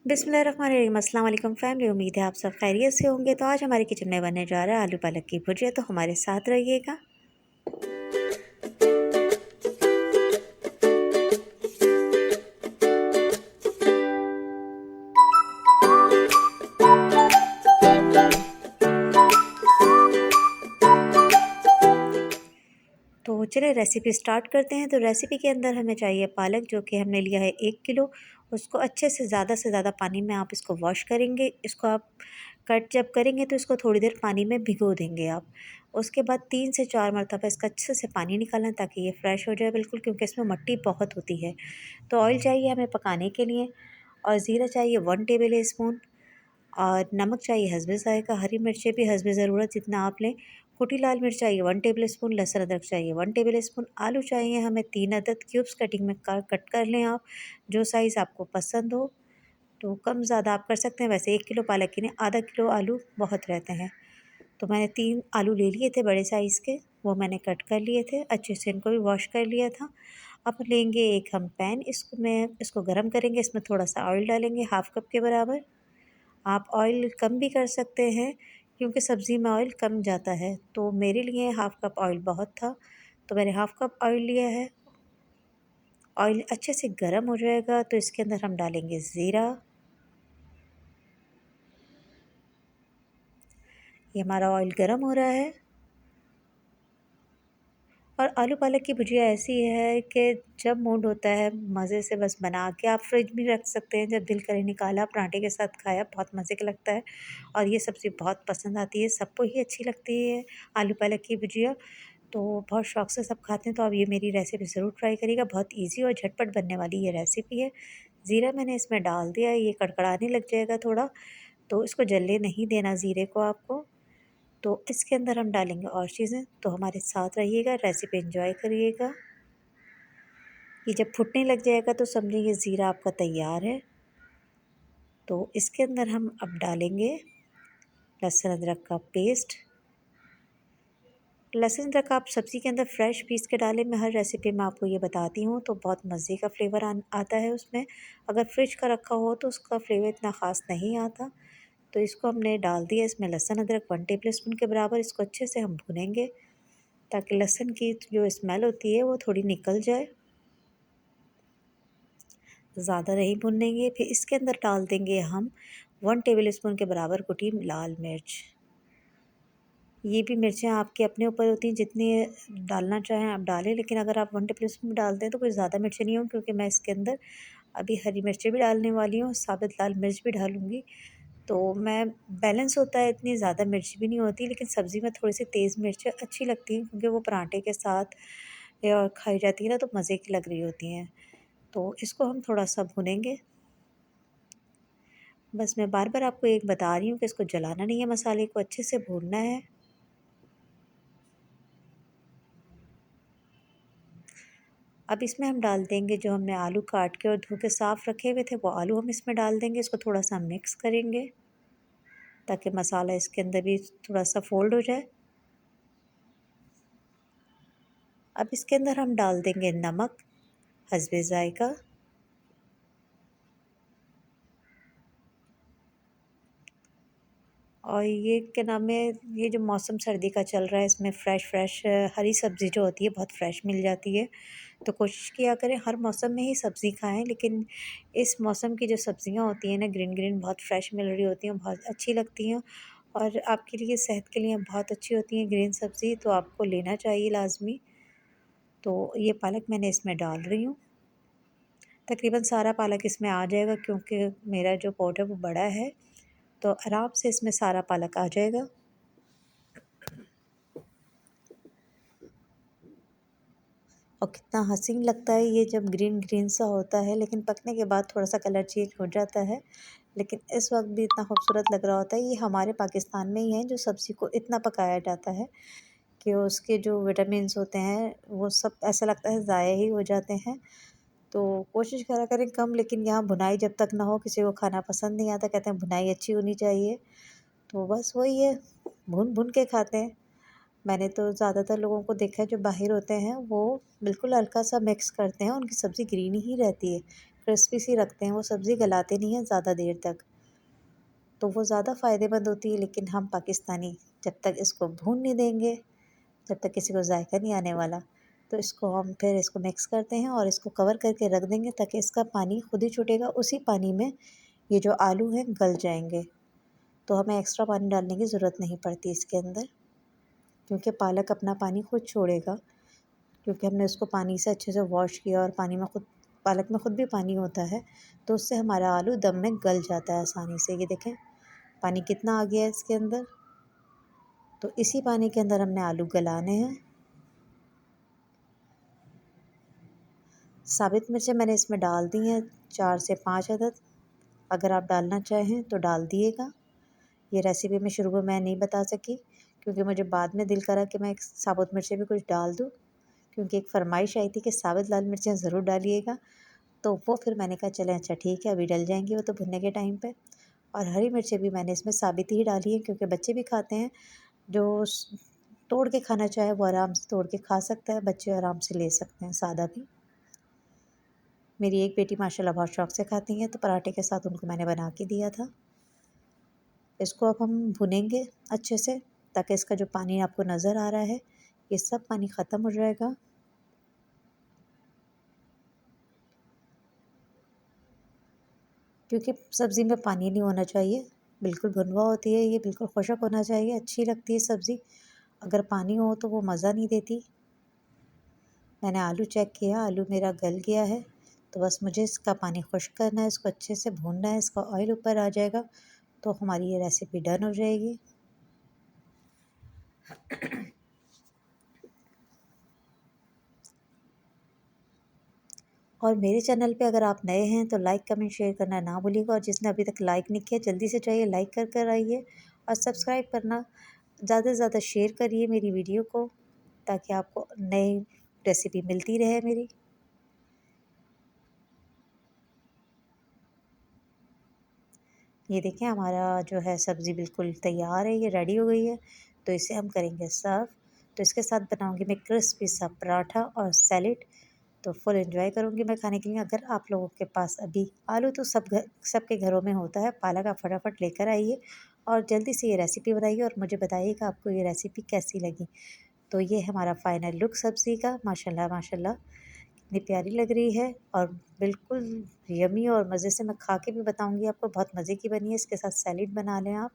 बिस्मिल्लाहिर्रहमानिर्रहीम। अस्सलाम वालेकुम फैमिली, उम्मीद है आप सब खैरियत से होंगे। तो आज हमारे किचन में बनने जा रहा है आलू पालक की भुजिया, तो हमारे साथ रहिएगा। तो चलिए रेसिपी स्टार्ट करते हैं। तो रेसिपी के अंदर हमें चाहिए पालक, जो कि हमने लिया है 1 किलो। उसको अच्छे से ज़्यादा पानी में आप इसको वॉश करेंगे। इसको आप कट जब करेंगे तो इसको थोड़ी देर पानी में भिगो देंगे आप। उसके बाद 3 से 4 मरतबा इसका अच्छे से पानी निकालना, ताकि ये फ्रेश हो जाए बिल्कुल, क्योंकि इसमें मिट्टी बहुत होती है। तो ऑयल चाहिए हमें पकाने के लिए, और ज़ीरा चाहिए 1 टेबल स्पून, और नमक चाहिए हस्बे ज़ायक़ा। हरी मिर्चें भी हस्बे ज़रूरत जितना आप लें। कुटी लाल मिर्च चाहिए 1 टेबल स्पून। लहसुन अदरक चाहिए 1 टेबल स्पून। आलू चाहिए हमें 3 अदद। क्यूब्स कटिंग में कट कर लें आप, जो साइज़ आपको पसंद हो। तो कम ज़्यादा आप कर सकते हैं। वैसे 1 किलो पालक के लिए आधा किलो आलू बहुत रहते हैं। तो मैंने 3 आलू ले लिए थे बड़े साइज़ के, वो मैंने कट कर लिए थे। अच्छे से इनको भी वॉश कर लिया था। अब लेंगे एक हम पैन, इसको गर्म करेंगे। इसमें थोड़ा सा ऑयल डालेंगे, हाफ़ कप के बराबर। आप ऑयल कम भी कर सकते हैं, क्योंकि सब्ज़ी में ऑयल कम जाता है। तो मेरे लिए हाफ़ कप ऑयल बहुत था, तो मैंने हाफ़ कप ऑयल लिया है। ऑयल अच्छे से गर्म हो जाएगा तो इसके अंदर हम डालेंगे ज़ीरा। ये हमारा ऑयल गर्म हो रहा है। और आलू पालक की भुजिया ऐसी है कि जब मूड होता है मज़े से बस बना के आप फ्रिज में रख सकते हैं। जब दिल करे निकाला, पराठे के साथ खाया, बहुत मज़े का लगता है। और ये सब्ज़ी बहुत पसंद आती है, सबको ही अच्छी लगती है आलू पालक की भुजिया। तो बहुत शौक़ से सब खाते हैं। तो आप ये मेरी रेसिपी ज़रूर ट्राई करिएगा, बहुत ईज़ी और झटपट बनने वाली ये रेसिपी है। ज़ीरा मैंने इसमें डाल दिया, ये कड़कड़ाने लग जाएगा थोड़ा, तो इसको जलने नहीं देना ज़ीरे को आपको। तो इसके अंदर हम डालेंगे और चीज़ें, तो हमारे साथ रहिएगा, रेसिपी एंजॉय करिएगा। ये जब फुटने लग जाएगा तो समझिए ये ज़ीरा आपका तैयार है। तो इसके अंदर हम अब डालेंगे लहसुन अदरक का पेस्ट। लहसुन अदरक आप सब्ज़ी के अंदर फ्रेश पीस के डालें। मैं हर रेसिपी में आपको ये बताती हूँ, तो बहुत मज़े का फ्लेवर आता है उसमें। अगर फ्रिज का रखा हो तो उसका फ्लेवर इतना ख़ास नहीं आता। तो इसको हमने डाल दिया इसमें लहसुन अदरक 1 टेबल स्पून के बराबर। इसको अच्छे से हम भुनेंगे, ताकि लहसुन की जो स्मेल होती है वो थोड़ी निकल जाए। ज़्यादा नहीं भुनेंगे। फिर इसके अंदर डाल देंगे हम 1 टेबल स्पून के बराबर कुटी लाल मिर्च। ये भी मिर्चें आपके अपने ऊपर होती हैं, जितनी डालना चाहें आप डालें। लेकिन अगर आप 1 टेबल स्पून डालते हैं तो कोई ज़्यादा मिर्चें नहीं होंगी, क्योंकि मैं इसके अंदर अभी हरी मिर्चें भी डालने वाली हूँ, साबित लाल मिर्च भी डालूँगी। तो मैं बैलेंस होता है, इतनी ज़्यादा मिर्च भी नहीं होती। लेकिन सब्ज़ी में थोड़ी सी तेज़ मिर्चें अच्छी लगती हैं, क्योंकि वो पराठे के साथ या खाई जाती है ना, तो मज़े की लग रही होती हैं। तो इसको हम थोड़ा सा भुनेंगे। बस मैं बार बार आपको एक बता रही हूँ कि इसको जलाना नहीं है, मसाले को अच्छे से भूनना है। अब इसमें हम डाल देंगे जो हमने आलू काट के और धो के साफ़ रखे हुए थे, वो आलू हम इसमें डाल देंगे। इसको थोड़ा सा मिक्स करेंगे, ताकि मसाला इसके अंदर भी थोड़ा सा फोल्ड हो जाए। अब इसके अंदर हम डाल देंगे नमक हस्बे ज़ायक़ा। और ये क्या नाम है, ये जो मौसम सर्दी का चल रहा है, इसमें फ़्रेश हरी सब्ज़ी जो होती है बहुत फ़्रेश मिल जाती है। तो कोशिश किया करें हर मौसम में ही सब्ज़ी खाएं, लेकिन इस मौसम की जो सब्ज़ियां होती हैं ना, ग्रीन ग्रीन बहुत फ़्रेश मिल रही होती हैं, बहुत अच्छी लगती हैं। और आपके लिए सेहत के लिए बहुत अच्छी होती हैं ग्रीन सब्ज़ी, तो आपको लेना चाहिए लाजमी। तो ये पालक मैंने इसमें डाल रही हूँ। तकरीबन सारा पालक इसमें आ जाएगा, क्योंकि मेरा जो पॉट है वो बड़ा है, तो आराम से इसमें सारा पालक आ जाएगा। और कितना हसीन लगता है ये जब ग्रीन ग्रीन सा होता है, लेकिन पकने के बाद थोड़ा सा कलर चेंज हो जाता है। लेकिन इस वक्त भी इतना खूबसूरत लग रहा होता है। ये हमारे पाकिस्तान में ही है जो सब्ज़ी को इतना पकाया जाता है कि उसके जो विटामिन्स होते हैं वो सब ऐसा लगता है ज़ाया ही हो जाते हैं। तो कोशिश करा करें कम, लेकिन यहाँ भुनाई जब तक ना हो, किसी को खाना पसंद नहीं आता, कहते हैं भुनाई अच्छी होनी चाहिए। तो बस वही है, भून भून के खाते हैं। मैंने तो ज़्यादातर लोगों को देखा है जो बाहर होते हैं, वो बिल्कुल हल्का सा मिक्स करते हैं, उनकी सब्ज़ी ग्रीन ही रहती है। क्रिस्पी सी रखते हैं, वो सब्ज़ी गलाते नहीं हैं ज़्यादा देर तक, तो वो ज़्यादा फ़ायदेमंद होती है। लेकिन हम पाकिस्तानी जब तक इसको भून नहीं देंगे, जब तक किसी को जायका नहीं आने वाला, तो इसको हम फिर इसको मिक्स करते हैं और इसको कवर करके रख देंगे ताकि इसका पानी खुद ही छूटेगा। उसी पानी में ये जो आलू हैं गल जाएंगे, तो हमें एक्स्ट्रा पानी डालने की ज़रूरत नहीं पड़ती इसके अंदर, क्योंकि पालक अपना पानी खुद छोड़ेगा, क्योंकि हमने उसको पानी से अच्छे से वॉश किया और पानी में खुद, पालक में खुद भी पानी होता है, तो उससे हमारा आलू दम में गल जाता है आसानी से। ये देखें पानी कितना आ गया है इसके अंदर, तो इसी पानी के अंदर हमने आलू गलाने हैं। साबित मिर्चें मैंने इसमें डाल दी हैं 4 से 5 अदद, अगर आप डालना चाहें तो डाल दिएगा। ये रेसिपी मैं शुरू में मैं नहीं बता सकी, क्योंकि मुझे बाद में दिल करा कि मैं एक साबुत मिर्चें भी कुछ डाल दूँ, क्योंकि एक फ़रमाइश आई थी कि साबित लाल मिर्चें ज़रूर डालिएगा, तो वो फिर मैंने कहा चलें अच्छा ठीक है, अभी डल जाएंगी वो तो भुनने के टाइम पे। और हरी मिर्चें भी मैंने इसमें साबित ही डाली हैं, क्योंकि बच्चे भी खाते हैं, जो तोड़ के खाना चाहे वो आराम से तोड़ के खा सकता है, बच्चे आराम से ले सकते हैं सादा भी। मेरी एक बेटी माशाल्लाह बहुत शौक़ से खाती हैं, तो पराठे के साथ उनको मैंने बना के दिया था। इसको अब हम भुनेंगे अच्छे से, ताकि इसका जो पानी आपको नज़र आ रहा है ये सब पानी ख़त्म हो जाएगा। क्योंकि सब्ज़ी में पानी नहीं होना चाहिए, बिल्कुल भुनवा होती है ये, बिल्कुल खुशक होना चाहिए, अच्छी लगती है सब्ज़ी। अगर पानी हो तो वो मज़ा नहीं देती। मैंने आलू चेक किया, आलू मेरा गल गया है, तो बस मुझे इसका पानी खुश्क करना है, इसको अच्छे से भूनना है, इसका ऑयल ऊपर आ जाएगा तो हमारी ये रेसिपी डन हो जाएगी। और मेरे चैनल पे अगर आप नए हैं तो लाइक कमेंट शेयर करना ना भूलिएगा, और जिसने अभी तक लाइक नहीं किया जल्दी से जाइए लाइक कर कर आइए, और सब्सक्राइब करना ज़्यादा से ज़्यादा शेयर करिए मेरी वीडियो को, ताकि आपको नई रेसिपी मिलती रहे मेरी। ये देखें हमारा जो है सब्ज़ी बिल्कुल तैयार है, ये रेडी हो गई है, तो इसे हम करेंगे सर्व। तो इसके साथ बनाऊंगी मैं क्रिस्पी सा पराठा और सैलेड, तो फुल एंजॉय करूँगी मैं खाने के लिए। अगर आप लोगों के पास अभी आलू तो सबके घरों में होता है, पालक आप फटाफट लेकर आइए और जल्दी से ये रेसिपी बनाइए और मुझे बताइएगा आपको ये रेसिपी कैसी लगी। तो ये है हमारा फाइनल लुक सब्ज़ी का। माशाल्लाह माशाल्लाह कितनी प्यारी लग रही है, और बिल्कुल यमी, और मज़े से मैं खा के भी बताऊँगी आपको, बहुत मज़े की बनी है। इसके साथ सैलेड बना लें आप,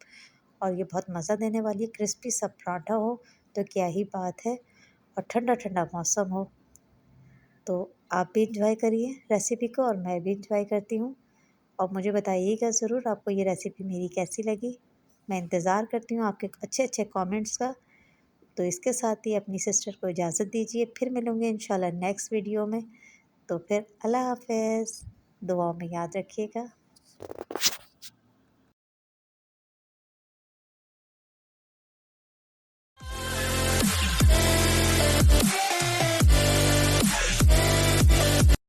और ये बहुत मज़ा देने वाली है। क्रिस्पी सा पराठा हो तो क्या ही बात है, और ठंडा ठंडा मौसम हो, तो आप भी इंजॉय करिए रेसिपी को और मैं भी इंजॉय करती हूँ। और मुझे बताइएगा ज़रूर आपको ये रेसिपी मेरी कैसी लगी। मैं इंतज़ार करती हूँ आपके अच्छे अच्छे कमेंट्स का। तो इसके साथ ही अपनी सिस्टर को इजाज़त दीजिए, फिर मिलूँगी इंशाल्लाह नेक्स्ट वीडियो में। तो फिर अल्लाह हाफ़िज़, दुआओं में याद रखिएगा।